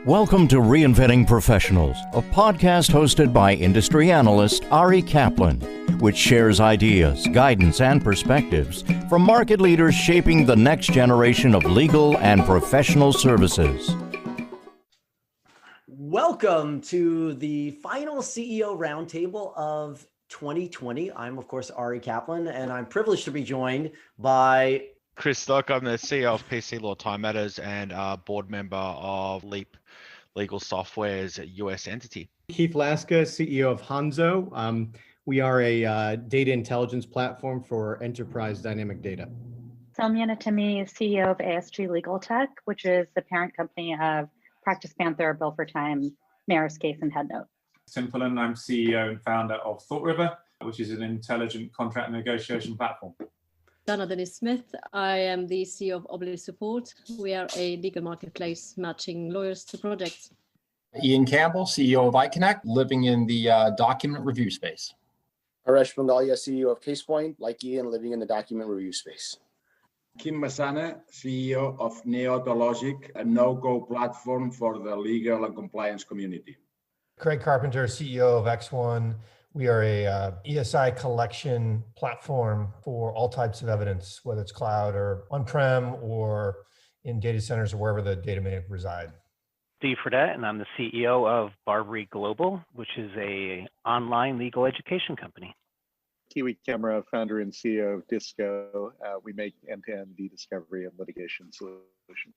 Welcome to Reinventing Professionals, a podcast hosted by industry analyst Ari Kaplan, which shares ideas, guidance, and perspectives from market leaders shaping the next generation of legal and professional services. Welcome to the final CEO Roundtable of 2020. I'm, of course, Ari Kaplan, and I'm privileged to be joined by Chris Stock. I'm the CEO of PCLaw Time Matters and board member of Leap Legal Software's US entity. Keith Laska, CEO of Hanzo. We are a data intelligence platform for enterprise dynamic data. Soumya Nettimi, CEO of ASG Legal Tech, which is the parent company of Practice Panther, Bill for Time, Maris Case, and Headnote. Pullan, I'm CEO and founder of ThoughtRiver, which is an intelligent contract negotiation platform. Denis-Smith. I am the CEO of Obelisk Support. We are a legal marketplace matching lawyers to projects. Ian Campbell, CEO of iCONECT, living in the document review space. Haresh Bhungalia, CEO of Casepoint, like Ian, living in the document review space. Massana, CEO of Neota Logic, a no-go platform for the legal and compliance community. Craig Carpenter, CEO of X1. We are a ESI collection platform for all types of evidence, whether it's cloud or on-prem or in data centers or wherever the data may reside. Fredette, and I'm the CEO of BARBRI Global, which is an online legal education company. Kiwi Camara, founder and CEO of Disco. We make end-to-end e-discovery and litigation solutions.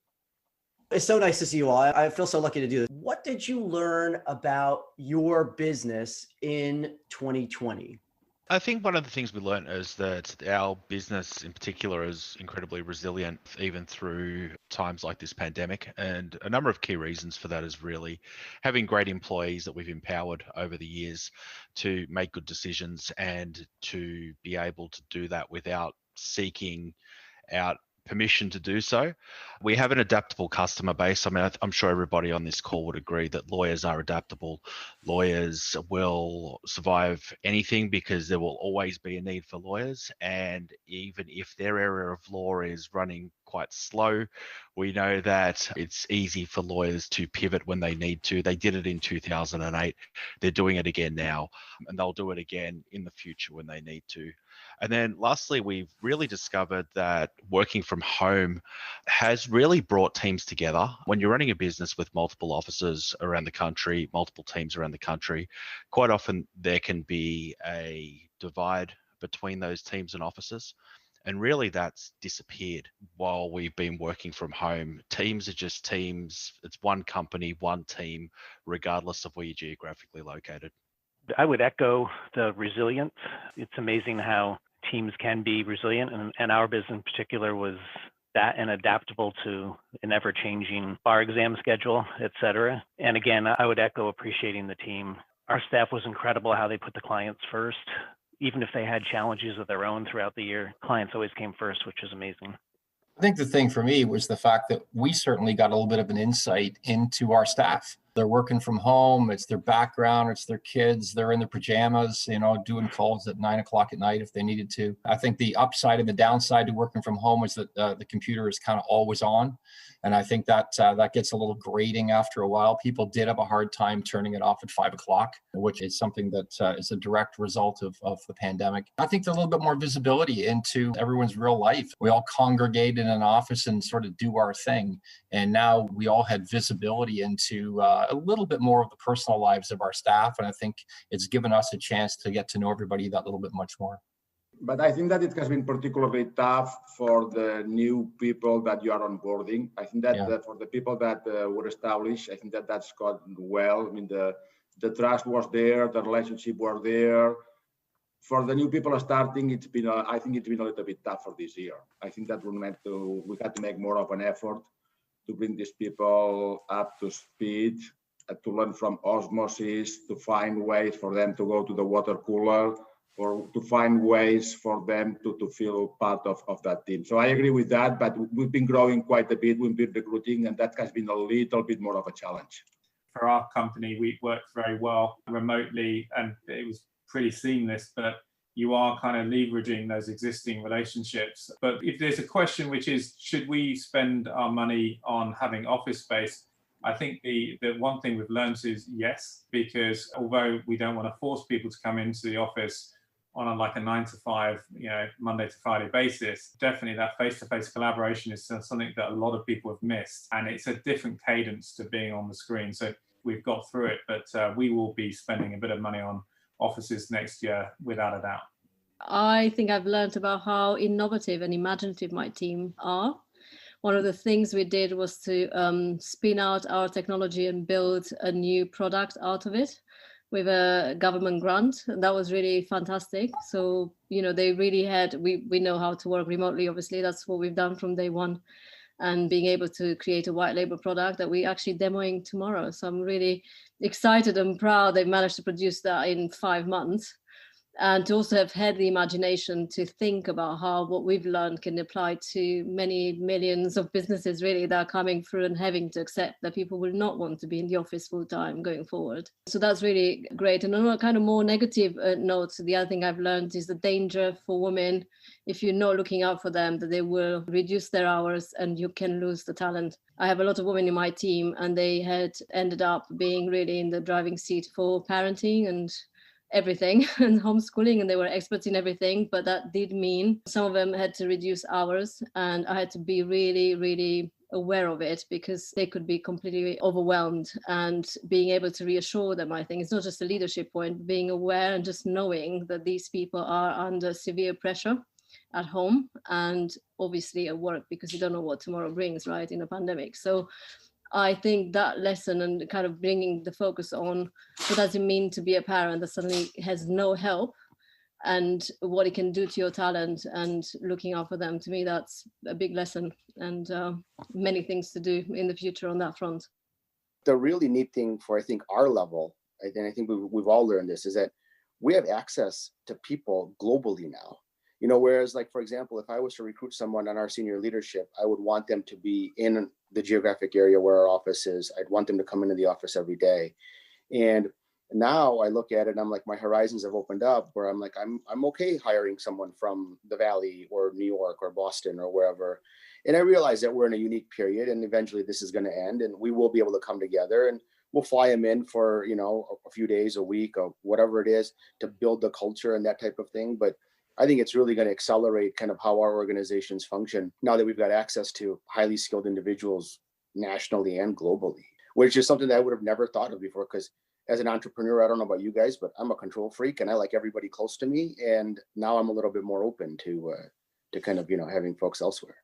It's so nice to see you all. I feel so lucky to do this. What did you learn about your business in 2020? I think one of the things we learned is that our business in particular is incredibly resilient, even through times like this pandemic. And a number of key reasons for that is really having great employees that we've empowered over the years to make good decisions and to be able to do that without seeking out permission to do so. We have an adaptable customer base. I mean, I'm sure everybody on this call would agree that lawyers are adaptable. Lawyers will survive anything because there will always be a need for lawyers. And even if their area of law is running quite slow, we know that it's easy for lawyers to pivot when they need to. They did it in 2008. They're doing it again now, and they'll do it again in the future when they need to. And then lastly, we've really discovered that working from home has really brought teams together. When you're running a business with multiple offices around the country, multiple teams around the country, quite often there can be a divide between those teams and offices. And really that's disappeared while we've been working from home. Teams are just teams. It's one company, one team, regardless of where you're geographically located. I would echo the resilience. It's amazing how teams can be resilient, and our business in particular was that and adaptable to an ever-changing bar exam schedule, et cetera. And again, I would echo appreciating the team. Our staff was incredible how they put the clients first. Even if they had challenges of their own throughout the year, clients always came first, which is amazing. I think the thing for me was the fact that we certainly got a little bit of an insight into our staff. They're working from home. It's their background. It's their kids. They're in their pajamas, doing calls at 9 o'clock at night if they needed to. I think the upside and the downside to working from home is that the computer is kind of always on. And I think that gets a little grating after a while. People did have a hard time turning it off at 5 o'clock, which is something that is a direct result of the pandemic. I think there's a little bit more visibility into everyone's real life. We all congregate in an office and sort of do our thing. And now we all had visibility into a little bit more of the personal lives of our staff. And I think it's given us a chance to get to know everybody that little bit much more. But I think that it has been particularly tough for the new people that you are onboarding. I think that for the people that were established, I think that that's gone well. I mean, the trust was there, the relationship were there. For the new people starting, I think it's been a little bit tough for this year. I think that we had to make more of an effort to bring these people up to speed, to learn from osmosis, to find ways for them to go to the water cooler, or to find ways for them to feel part of that team. So I agree with that, but we've been growing quite a bit. We've been recruiting, and that has been a little bit more of a challenge. For our company, we worked very well remotely, and it was pretty seamless, but you are kind of leveraging those existing relationships. But if there's a question which is, should we spend our money on having office space? I think the one thing we've learned is yes, because although we don't want to force people to come into the office on a 9 to 5, Monday to Friday basis, definitely that face-to-face collaboration is something that a lot of people have missed. And it's a different cadence to being on the screen. So we've got through it, but we will be spending a bit of money on offices next year, without a doubt. I think I've learned about how innovative and imaginative my team are. One of the things we did was to spin out our technology and build a new product out of it with a government grant. That was really fantastic. So, they really we know how to work remotely, obviously. That's what we've done from day one. And being able to create a white label product that we're actually demoing tomorrow. So I'm really excited and proud they've managed to produce that in 5 months. And to also have had the imagination to think about how what we've learned can apply to many millions of businesses really that are coming through and having to accept that people will not want to be in the office full time going forward. So that's really great. And on a kind of more negative note, the other thing I've learned is the danger for women, if you're not looking out for them, that they will reduce their hours and you can lose the talent. I have a lot of women in my team and they had ended up being really in the driving seat for parenting and everything and homeschooling, and they were experts in everything, but that did mean some of them had to reduce hours, and I had to be really, really aware of it because they could be completely overwhelmed. And being able to reassure them, I think it's not just a leadership point, being aware and just knowing that these people are under severe pressure at home and obviously at work, because you don't know what tomorrow brings, right, in a pandemic. So I think that lesson and kind of bringing the focus on what does it mean to be a parent that suddenly has no help and what it can do to your talent and looking out for them, to me, that's a big lesson and many things to do in the future on that front. The really neat thing for, I think, our level, and I think we've all learned this, is that we have access to people globally now. Whereas, like, for example, if I was to recruit someone on our senior leadership, I would want them to be in the geographic area where our office is. I'd want them to come into the office every day. And now I look at it and I'm like, my horizons have opened up where I'm like, I'm okay hiring someone from the Valley or New York or Boston or wherever. And I realize that we're in a unique period and eventually this is going to end and we will be able to come together and we'll fly them in for, a few days, a week, or whatever it is to build the culture and that type of thing. But I think it's really going to accelerate kind of how our organizations function now that we've got access to highly skilled individuals nationally and globally, which is something that I would have never thought of before. Because as an entrepreneur, I don't know about you guys, but I'm a control freak and I like everybody close to me. And now I'm a little bit more open to kind of, having folks elsewhere.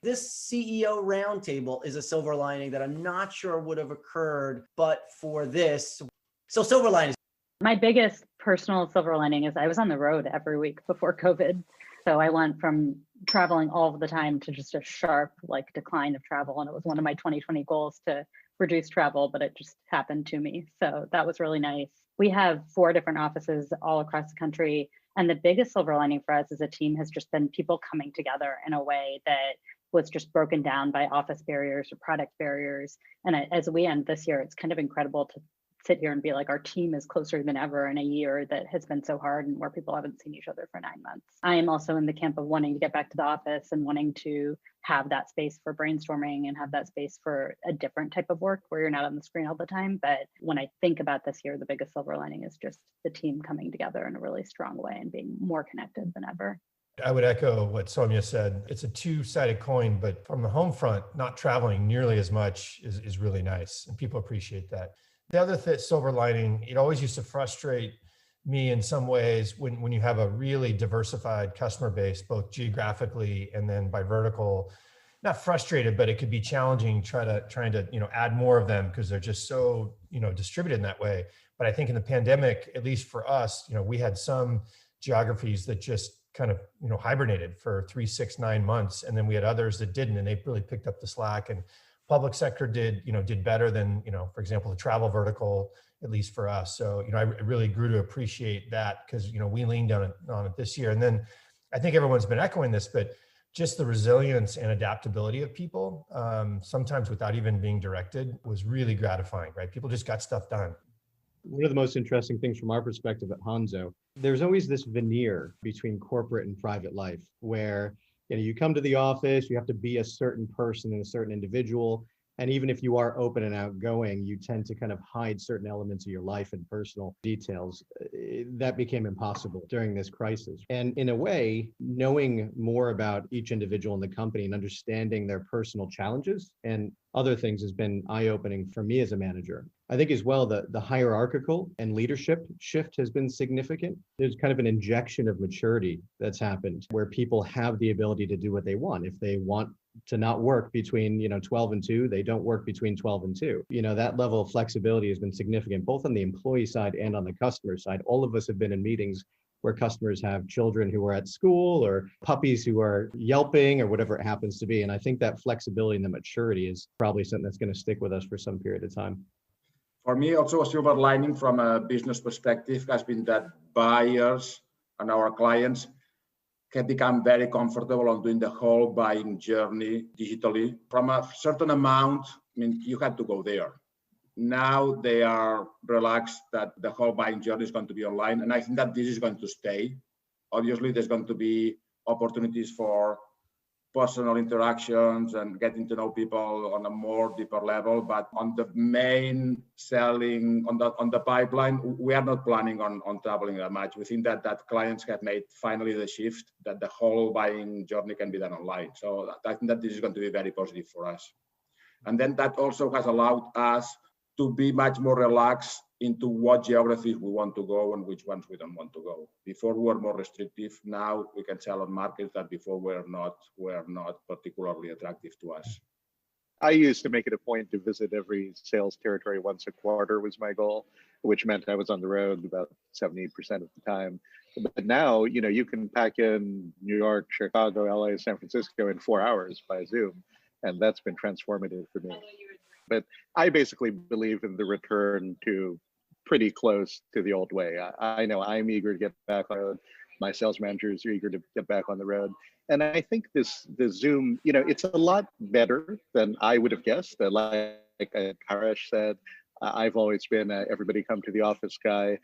This CEO Roundtable is a silver lining that I'm not sure would have occurred but for this. So silver lining. My biggest personal silver lining is I was on the road every week before COVID. So I went from traveling all the time to just a sharp decline of travel. And it was one of my 2020 goals to reduce travel, but it just happened to me. So that was really nice. We have 4 different offices all across the country. And the biggest silver lining for us as a team has just been people coming together in a way that was just broken down by office barriers or product barriers. And as we end this year, it's kind of incredible to sit here and be like, our team is closer than ever in a year that has been so hard and where people haven't seen each other for 9 months. I am also in the camp of wanting to get back to the office and wanting to have that space for brainstorming and have that space for a different type of work where you're not on the screen all the time. But when I think about this year, the biggest silver lining is just the team coming together in a really strong way and being more connected than ever. I would echo what Soumya said. It's a two-sided coin, but from the home front, not traveling nearly as much is really nice. And people appreciate that. The other silver lining, it always used to frustrate me in some ways when you have a really diversified customer base, both geographically and then by vertical. Not frustrated, but it could be challenging trying to add more of them because they're just so distributed in that way. But I think in the pandemic, at least for us, we had some geographies that just kind of hibernated for 3, 6, 9 months, and then we had others that didn't, and they really picked up the slack. And public sector did better than, for example, the travel vertical, at least for us. So, I really grew to appreciate that because, we leaned on it this year. And then I think everyone's been echoing this, but just the resilience and adaptability of people, sometimes without even being directed, was really gratifying, right? People just got stuff done. One of the most interesting things from our perspective at Hanzo, there's always this veneer between corporate and private life where you come to the office, you have to be a certain person and a certain individual. And even if you are open and outgoing, you tend to kind of hide certain elements of your life and personal details. That became impossible during this crisis. And in a way, knowing more about each individual in the company and understanding their personal challenges and other things has been eye-opening for me as a manager. I think as well, the hierarchical and leadership shift has been significant. There's kind of an injection of maturity that's happened where people have the ability to do what they want. If they want to not work between 12 and 2, they don't work between 12 and 2. That level of flexibility has been significant, both on the employee side and on the customer side. All of us have been in meetings where customers have children who are at school or puppies who are yelping or whatever it happens to be. And I think that flexibility and the maturity is probably something that's going to stick with us for some period of time. For me, also a silver lining from a business perspective has been that buyers and our clients can become very comfortable on doing the whole buying journey digitally. From a certain amount, you had to go there. Now they are relaxed that the whole buying journey is going to be online. And I think that this is going to stay. Obviously, there's going to be opportunities for personal interactions and getting to know people on a more deeper level. But on the main selling, on the pipeline, we are not planning on traveling that much. We think that clients have made finally the shift that the whole buying journey can be done online. So I think that this is going to be very positive for us. And then that also has allowed us to be much more relaxed into what geographies we want to go and which ones we don't want to go. Before we were more restrictive. Now we can sell on markets that before were not particularly attractive to us. I used to make it a point to visit every sales territory once a quarter was my goal, which meant I was on the road about 70% of the time. But now, you can pack in New York, Chicago, LA, San Francisco in 4 hours by Zoom. And that's been transformative for me. But I basically believe in the return to pretty close to the old way. I know I'm eager to get back on the road. My sales managers are eager to get back on the road. And I think the Zoom, it's a lot better than I would have guessed. Like Haresh said, I've always been a everybody come to the office guy.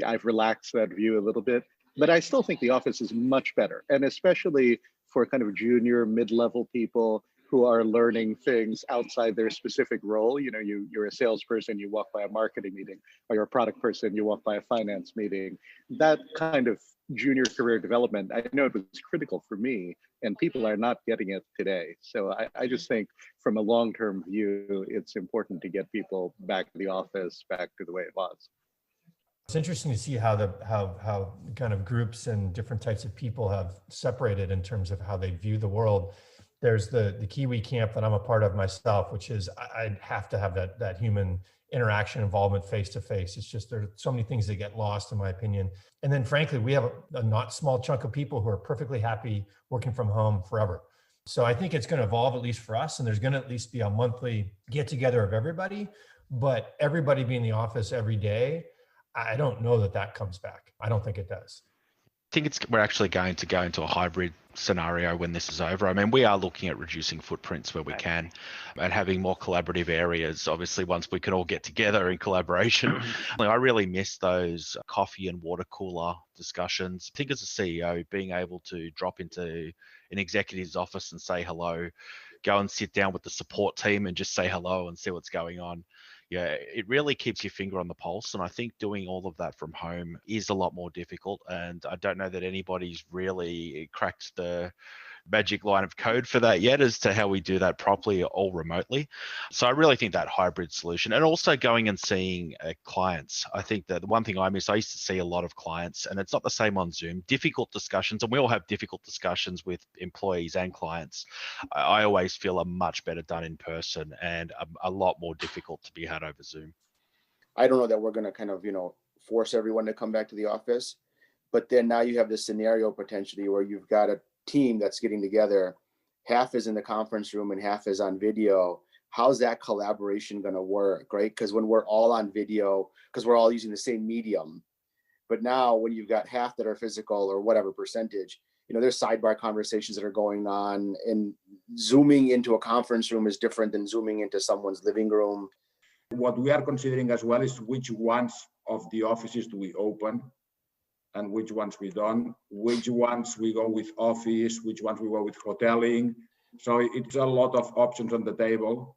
I've relaxed that view a little bit, but I still think the office is much better. And especially for kind of junior, mid-level people who are learning things outside their specific role. You're a salesperson, you walk by a marketing meeting, or you're a product person, you walk by a finance meeting. That kind of junior career development, I know it was critical for me, and people are not getting it today. So I just think from a long-term view, it's important to get people back to the office, back to the way it was. It's interesting to see how kind of groups and different types of people have separated in terms of how they view the world. There's the Kiwi camp that I'm a part of myself, which is I have to have that human interaction, involvement face to face. It's just there are so many things that get lost, in my opinion. And then frankly, we have a not small chunk of people who are perfectly happy working from home forever. So I think it's going to evolve, at least for us, and there's going to at least be a monthly get together of everybody, but everybody being in the office every day, I don't know that comes back. I don't think it does. I think we're actually going to go into a hybrid scenario when this is over. I mean, we are looking at reducing footprints where we can and having more collaborative areas. Obviously, once we can all get together in collaboration. I really miss those coffee and water cooler discussions. I think as a CEO, being able to drop into an executive's office and say hello, go and sit down with the support team and just say hello and see what's going on. Yeah, it really keeps your finger on the pulse. And I think doing all of that from home is a lot more difficult. And I don't know that anybody's really cracked the magic line of code for that yet as to how we do that properly all remotely. So I really think that hybrid solution, and also going and seeing clients. I think that the one thing I miss, I used to see a lot of clients, and it's not the same on Zoom, difficult discussions, and we all have difficult discussions with employees and clients. I always feel are much better done in person and a lot more difficult to be had over Zoom. I don't know that we're going to kind of, force everyone to come back to the office, but then now you have this scenario potentially where you've got a team that's getting together, half is in the conference room and half is on video. How's that collaboration going to work, right? Because when we're all on video, because we're all using the same medium, but now when you've got half that are physical or whatever percentage, there's sidebar conversations that are going on, and zooming into a conference room is different than zooming into someone's living room. What we are considering as well is which ones of the offices do we open and which ones we don't, which ones we go with office, which ones we go with hoteling. So it's a lot of options on the table.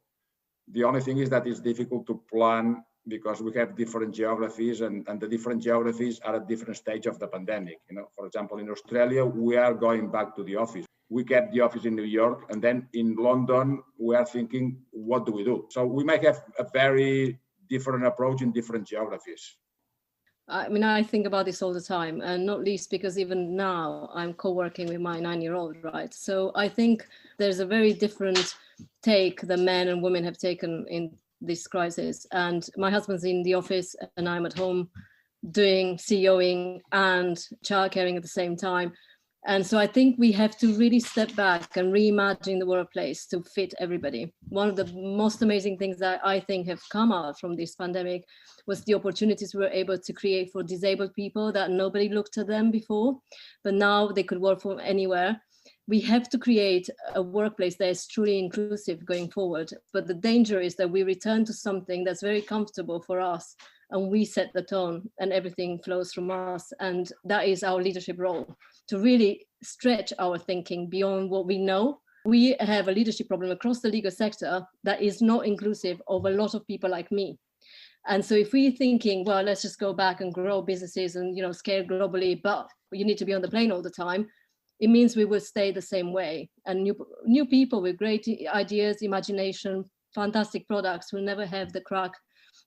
The only thing is that it's difficult to plan because we have different geographies and the different geographies are at different stage of the pandemic. For example, in Australia, we are going back to the office. We kept the office in New York, and then in London, we are thinking, what do we do? So we might have a very different approach in different geographies. I mean, I think about this all the time, and not least because even now I'm co-working with my 9-year-old, right? So I think there's a very different take that men and women have taken in this crisis. And my husband's in the office and I'm at home doing CEOing and childcaring at the same time. And so I think we have to really step back and reimagine the workplace to fit everybody. One of the most amazing things that I think have come out from this pandemic was the opportunities we were able to create for disabled people that nobody looked at them before, but now they could work from anywhere. We have to create a workplace that is truly inclusive going forward. But the danger is that we return to something that's very comfortable for us and we set the tone and everything flows from us. And that is our leadership role, to really stretch our thinking beyond what we know. We have a leadership problem across the legal sector that is not inclusive of a lot of people like me. And so if we're thinking, well, let's just go back and grow businesses and scale globally, but you need to be on the plane all the time, it means we will stay the same way. And new people with great ideas, imagination, fantastic products will never have the crack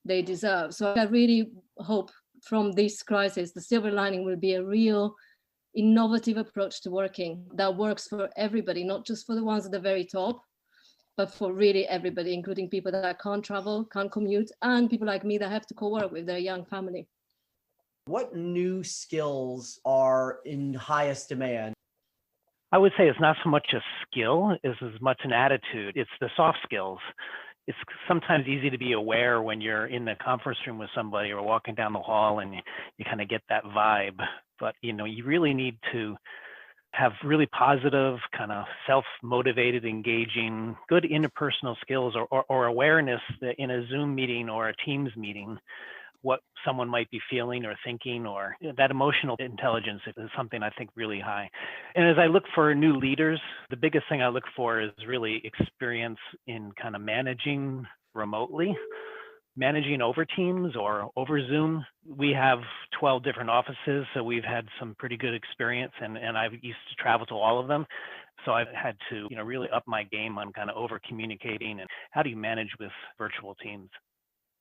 they deserve. So I really hope from this crisis, the silver lining will be a real innovative approach to working that works for everybody, not just for the ones at the very top, but for really everybody, including people that can't travel, can't commute, and people like me that have to co-work with their young family. What new skills are in highest demand? I would say it's not so much a skill as much an attitude. It's the soft skills. It's sometimes easy to be aware when you're in the conference room with somebody or walking down the hall and you kind of get that vibe. But you really need to have really positive, kind of self-motivated, engaging, good interpersonal skills or awareness that in a Zoom meeting or a Teams meeting, what someone might be feeling or thinking, or that emotional intelligence is something I think really high. And as I look for new leaders, the biggest thing I look for is really experience in kind of managing remotely, managing over Teams or over Zoom. We have 12 different offices, so we've had some pretty good experience, and I've used to travel to all of them. So I've had to really up my game on kind of over communicating and how do you manage with virtual teams.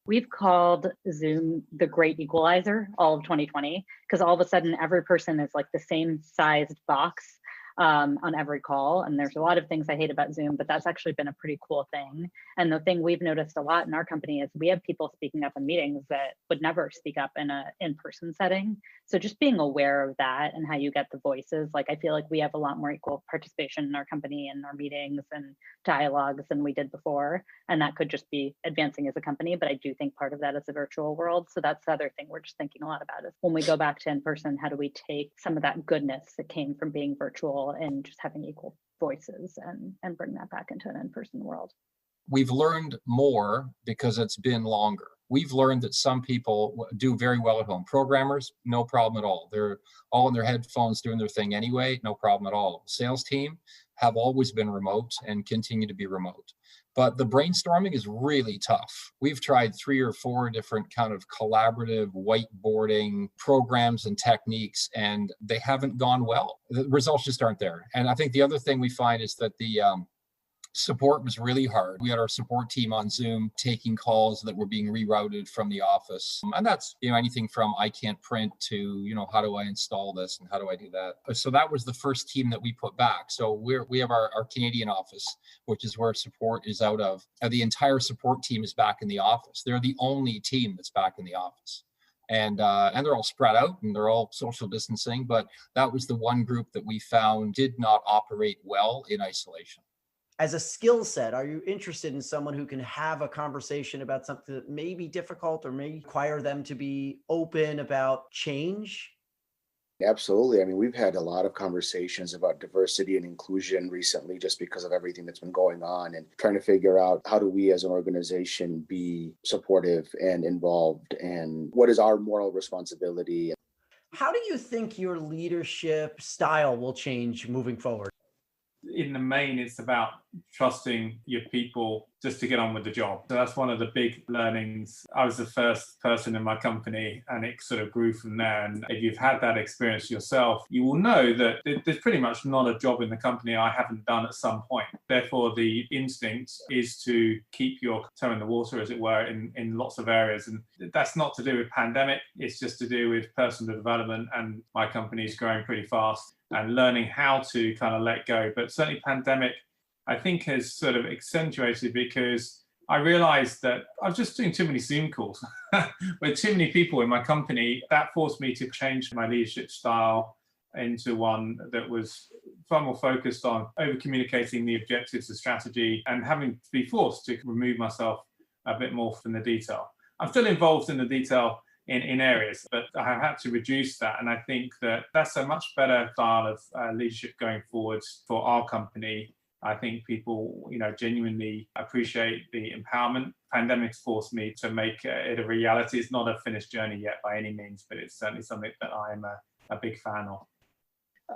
We've called Zoom the great equalizer all of 2020, because all of a sudden every person is like the same sized box on every call. And there's a lot of things I hate about Zoom, but that's actually been a pretty cool thing. And the thing we've noticed a lot in our company is we have people speaking up in meetings that would never speak up in an in-person setting. So just being aware of that and how you get the voices, like I feel like we have a lot more equal participation in our company and our meetings and dialogues than we did before. And that could just be advancing as a company, but I do think part of that is the virtual world. So that's the other thing we're just thinking a lot about is when we go back to in-person, how do we take some of that goodness that came from being virtual and just having equal voices and bring that back into an in-person world. We've learned more because it's been longer. We've learned that some people do very well at home. Programmers, no problem at all. They're all in their headphones doing their thing anyway, no problem at all. Sales team have always been remote and continue to be remote. But the brainstorming is really tough. We've tried 3 or 4 different kind of collaborative whiteboarding programs and techniques, and they haven't gone well. The results just aren't there. And I think the other thing we find is that the support was really hard. We had our support team on Zoom taking calls that were being rerouted from the office. And that's, anything from I can't print to, how do I install this and how do I do that? So that was the first team that we put back. So we have our Canadian office, which is where support is out of. The entire support team is back in the office. They're the only team that's back in the office. And they're all spread out and they're all social distancing. But that was the one group that we found did not operate well in isolation. As a skill set, are you interested in someone who can have a conversation about something that may be difficult or may require them to be open about change? Absolutely. I mean, we've had a lot of conversations about diversity and inclusion recently just because of everything that's been going on and trying to figure out how do we as an organization be supportive and involved and what is our moral responsibility. How do you think your leadership style will change moving forward? In the main, it's about trusting your people just to get on with the job. So that's one of the big learnings. I was the first person in my company and it sort of grew from there. And if you've had that experience yourself, you will know that there's pretty much not a job in the company I haven't done at some point. Therefore, the instinct is to keep your toe in the water, as it were, in lots of areas. And that's not to do with pandemic. It's just to do with personal development. And my company is growing pretty fast and learning how to kind of let go. But certainly pandemic, I think, has sort of accentuated, because I realized that I was just doing too many Zoom calls with too many people in my company. That forced me to change my leadership style into one that was far more focused on over communicating the objectives, the strategy, and having to be forced to remove myself a bit more from the detail. I'm still involved in the detail in areas, but I have had to reduce that. And I think that that's a much better style of leadership going forwards for our company. I think people, genuinely appreciate the empowerment. Pandemic's forced me to make it a reality. It's not a finished journey yet by any means, but it's certainly something that I'm a big fan of.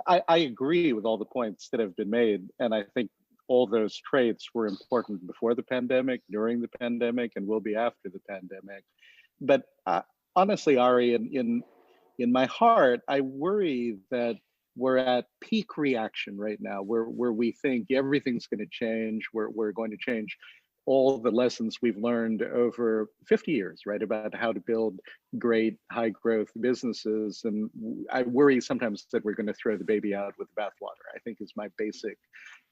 I agree with all the points that have been made. And I think all those traits were important before the pandemic, during the pandemic, and will be after the pandemic. But honestly, Ari, in my heart, I worry that we're at peak reaction right now, where we think everything's going to change. We're going to change all the lessons we've learned over 50 years, right, about how to build great high growth businesses. And I worry sometimes that we're going to throw the baby out with the bathwater, I think, is my basic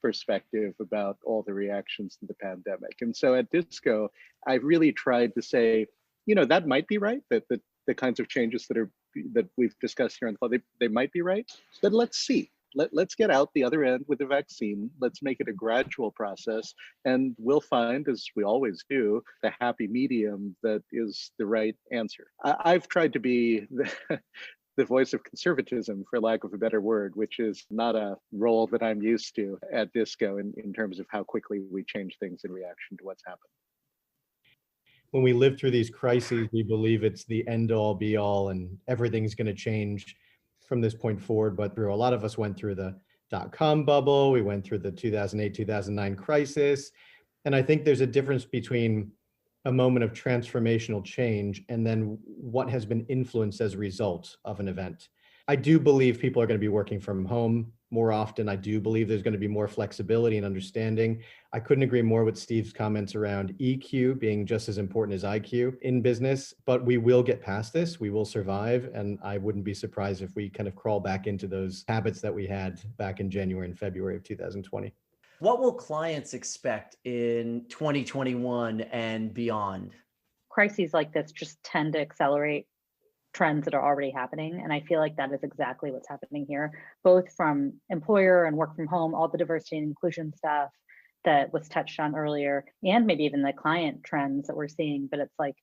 perspective about all the reactions to the pandemic. And so at Disco, I really tried to say, that might be right, that the kinds of changes that we've discussed here on the call, they might be right, but let's see. Let's get out the other end with the vaccine. Let's make it a gradual process, and we'll find, as we always do, the happy medium that is the right answer. I've tried to be the voice of conservatism, for lack of a better word, which is not a role that I'm used to at Disco in terms of how quickly we change things in reaction to what's happened. When we live through these crises, we believe it's the end all be all and everything's going to change from this point forward. But a lot of us went through the dot-com bubble. We went through the 2008, 2009 crisis. And I think there's a difference between a moment of transformational change and then what has been influenced as a result of an event. I do believe people are going to be working from home more often. I do believe there's going to be more flexibility and understanding. I couldn't agree more with Steve's comments around EQ being just as important as IQ in business, but we will get past this. We will survive. And I wouldn't be surprised if we kind of crawl back into those habits that we had back in January and February of 2020. What will clients expect in 2021 and beyond? Crises like this just tend to accelerate trends that are already happening. And I feel like that is exactly what's happening here, both from employer and work from home, all the diversity and inclusion stuff that was touched on earlier, and maybe even the client trends that we're seeing. But it's like,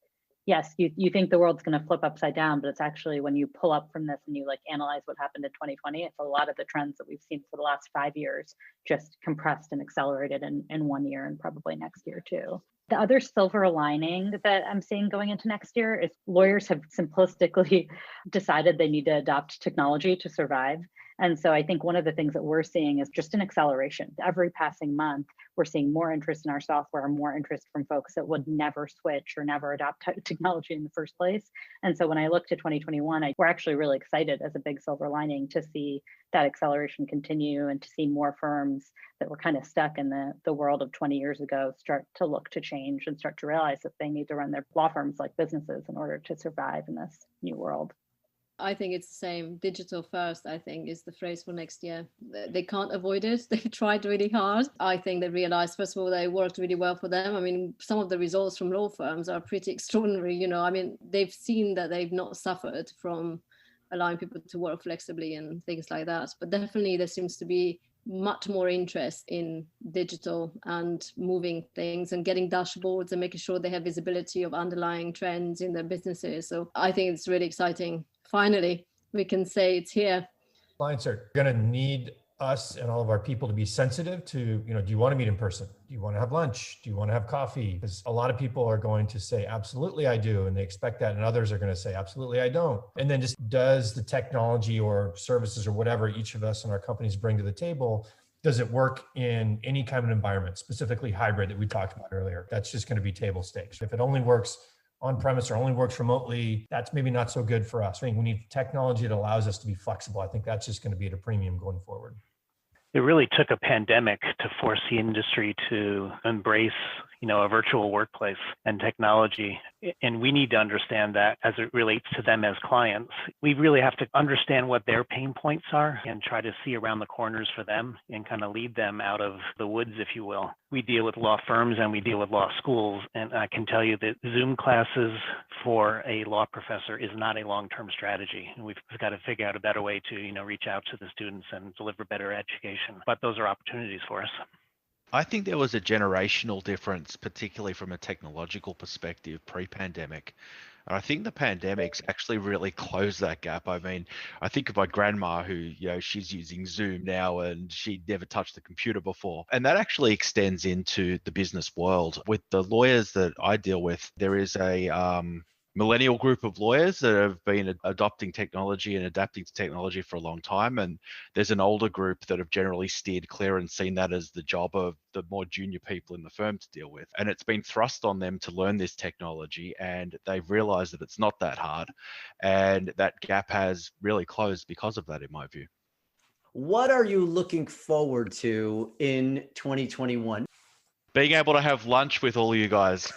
yes, you think the world's going to flip upside down, but it's actually, when you pull up from this and you analyze what happened in 2020, it's a lot of the trends that we've seen for the last 5 years, just compressed and accelerated in 1 year and probably next year too. The other silver lining that I'm seeing going into next year is lawyers have simplistically decided they need to adopt technology to survive. And so I think one of the things that we're seeing is just an acceleration. Every passing month, we're seeing more interest in our software, more interest from folks that would never switch or never adopt technology in the first place. And so when I look to 2021, we're actually really excited as a big silver lining to see that acceleration continue and to see more firms that were kind of stuck in the world of 20 years ago start to look to change and start to realize that they need to run their law firms like businesses in order to survive in this new world. I think it's the same. Digital first, I think, is the phrase for next year. They can't avoid it. They've tried really hard. I think they realized, first of all, they worked really well for them. I mean, some of the results from law firms are pretty extraordinary. I mean, they've seen that they've not suffered from allowing people to work flexibly and things like that. But definitely there seems to be much more interest in digital and moving things and getting dashboards and making sure they have visibility of underlying trends in their businesses. So I think it's really exciting. Finally, we can say it's here. Clients are going to need us and all of our people to be sensitive to, do you want to meet in person? Do you want to have lunch? Do you want to have coffee? Because a lot of people are going to say, absolutely, I do. And they expect that. And others are going to say, absolutely, I don't. And then just does the technology or services or whatever each of us and our companies bring to the table Does it work in any kind of environment, specifically hybrid that we talked about earlier? That's just going to be table stakes. If it only works on premise or only works remotely, that's maybe not so good for us. I think we need technology that allows us to be flexible. I think that's just going to be at a premium going forward. It really took a pandemic to force the industry to embrace, a virtual workplace and technology. And we need to understand that as it relates to them as clients. We really have to understand what their pain points are and try to see around the corners for them and kind of lead them out of the woods, if you will. We deal with law firms and we deal with law schools. And I can tell you that Zoom classes for a law professor is not a long-term strategy. And we've got to figure out a better way to, reach out to the students and deliver better education. But those are opportunities for us. I think there was a generational difference, particularly from a technological perspective pre-pandemic. And I think the pandemic's actually really closed that gap. I mean, I think of my grandma who, she's using Zoom now and she'd never touched the computer before. And that actually extends into the business world. With the lawyers that I deal with, there is a millennial group of lawyers that have been adopting technology and adapting to technology for a long time. And there's an older group that have generally steered clear and seen that as the job of the more junior people in the firm to deal with. And it's been thrust on them to learn this technology, and they've realized that it's not that hard. And that gap has really closed because of that, in my view. What are you looking forward to in 2021? Being able to have lunch with all you guys.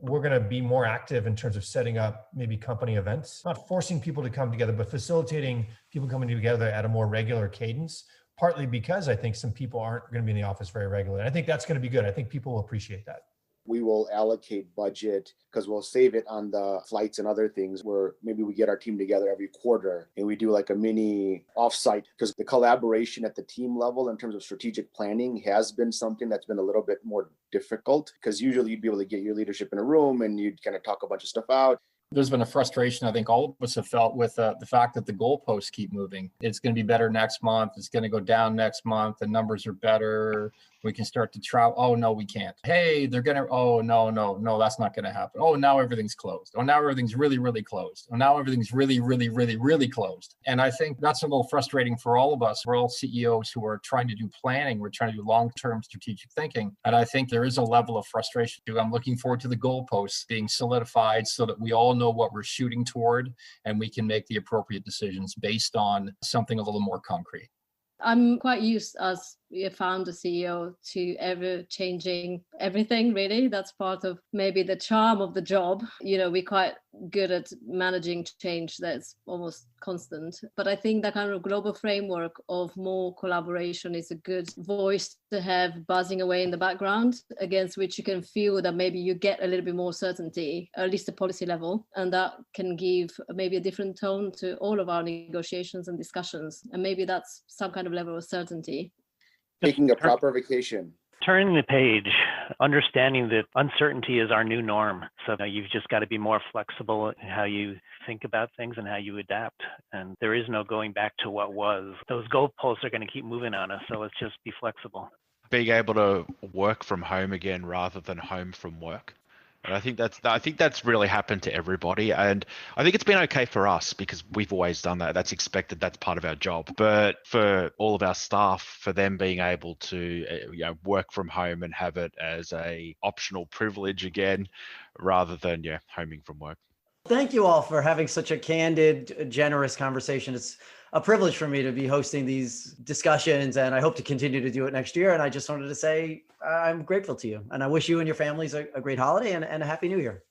We're going to be more active in terms of setting up maybe company events, not forcing people to come together, but facilitating people coming together at a more regular cadence, partly because I think some people aren't going to be in the office very regularly. I think that's going to be good. I think people will appreciate that. We will allocate budget because we'll save it on the flights and other things where maybe we get our team together every quarter and we do like a mini offsite, because the collaboration at the team level in terms of strategic planning has been something that's been a little bit more difficult, because usually you'd be able to get your leadership in a room and you'd kind of talk a bunch of stuff out. There's been a frustration I think all of us have felt with the fact that the goalposts keep moving. It's going to be better next month. It's going to go down next month. The numbers are better. We can start to travel. Oh, no, we can't. Hey, they're going to, oh, no, that's not going to happen. Oh, now everything's closed. Oh, now everything's really, really closed. Oh, now everything's really, really, really, really closed. And I think that's a little frustrating for all of us. We're all CEOs who are trying to do planning. We're trying to do long-term strategic thinking. And I think there is a level of frustration too. I'm looking forward to the goalposts being solidified so that we all know what we're shooting toward and we can make the appropriate decisions based on something a little more concrete. I'm quite used as a founder CEO to ever changing everything, really. That's part of maybe the charm of the job. We're quite good at managing change that's almost constant. But I think that kind of global framework of more collaboration is a good voice to have buzzing away in the background, against which you can feel that maybe you get a little bit more certainty, at least the policy level. And that can give maybe a different tone to all of our negotiations and discussions. And maybe that's some kind of level of certainty. Taking a proper vacation. Turning the page, understanding that uncertainty is our new norm. So you've just got to be more flexible in how you think about things and how you adapt. And there is no going back to what was. Those goalposts are going to keep moving on us. So let's just be flexible. Being able to work from home again rather than home from work. And I think that's really happened to everybody. And I think it's been okay for us because we've always done that. That's expected. That's part of our job. But for all of our staff, for them being able to work from home and have it as a optional privilege again, rather than homing from work. Thank you all for having such a candid, generous conversation. It's a privilege for me to be hosting these discussions, and I hope to continue to do it next year. And I just wanted to say I'm grateful to you, and I wish you and your families a great holiday and a happy new year.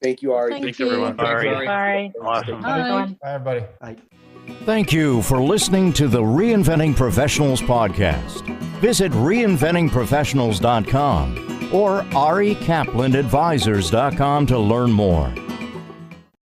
Thank you, Ari. Thanks, everyone. Bye. Awesome. Bye. Bye, everybody. Bye. Thank you for listening to the Reinventing Professionals podcast. Visit reinventingprofessionals.com or arikaplanadvisors.com to learn more.